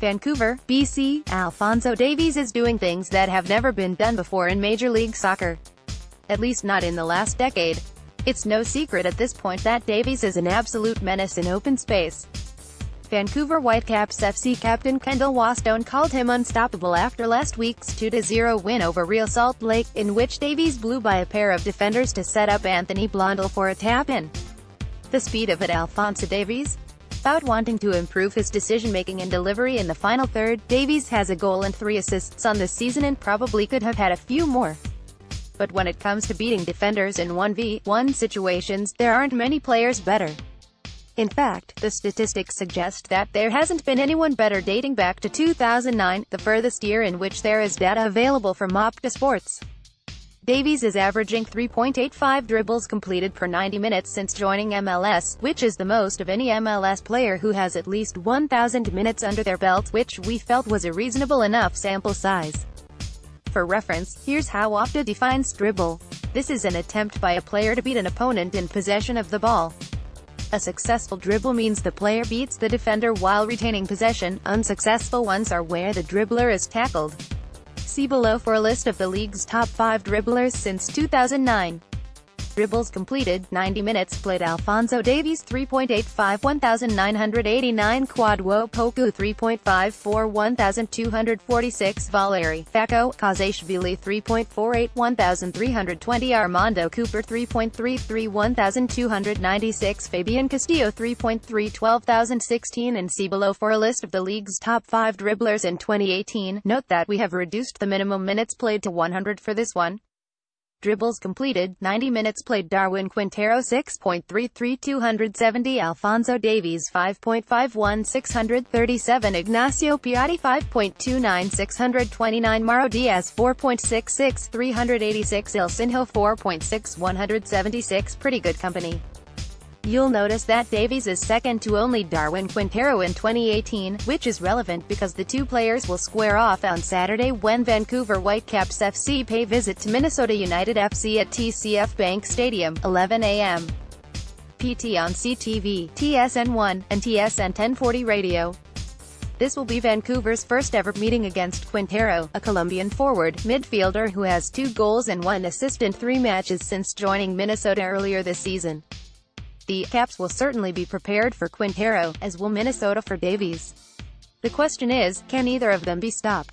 Vancouver, BC, Alphonso Davies is doing things that have never been done before in Major League Soccer. At least not in the last decade. It's no secret at this point that Davies is an absolute menace in open space. Vancouver Whitecaps FC captain Kendall Wasstone called him unstoppable after last week's 2-0 win over Real Salt Lake, in which Davies blew by a pair of defenders to set up Anthony Blondell for a tap-in. The speed of it, Alphonso Davies? Without wanting to improve his decision-making and delivery in the final third, Davies has a goal and 3 assists on this season and probably could have had a few more. But when it comes to beating defenders in 1v1 situations, there aren't many players better. In fact, the statistics suggest that there hasn't been anyone better dating back to 2009, the furthest year in which there is data available from Opta Sports. Davies is averaging 3.85 dribbles completed per 90 minutes since joining MLS, which is the most of any MLS player who has at least 1,000 minutes under their belt, which we felt was a reasonable enough sample size. For reference, here's how Opta defines dribble. This is an attempt by a player to beat an opponent in possession of the ball. A successful dribble means the player beats the defender while retaining possession. Unsuccessful ones are where the dribbler is tackled. See below for a list of the league's top 5 dribblers since 2009. Dribbles completed, 90 minutes played. Alphonso Davies 3.85 1989, Kwadwo Poku 3.54 1246, Valeri Fako Kazashvili 3.48 1320, Armando Cooper 3.33 1296, Fabian Castillo 3.3 12016, and see below for a list of the league's top 5 dribblers in 2018. Note that we have reduced the minimum minutes played to 100 for this one. Dribbles completed, 90 minutes played. Darwin Quintero 6.33 270, Alphonso Davies 5.51 637, Ignacio Piatti 5.29 629, Mauro Diaz 4.66 386, Ilsinho 4.6 176. Pretty good company. You'll notice that Davies is second to only Darwin Quintero in 2018, which is relevant because the two players will square off on Saturday when Vancouver Whitecaps FC pay visit to Minnesota United FC at TCF Bank Stadium, 11 a.m. PT on CTV, TSN1, and TSN 1040 Radio. This will be Vancouver's first ever meeting against Quintero, a Colombian forward, midfielder who has 2 goals and 1 assist in 3 matches since joining Minnesota earlier this season. The Caps will certainly be prepared for Quintero, as will Minnesota for Davies. The question is, can either of them be stopped?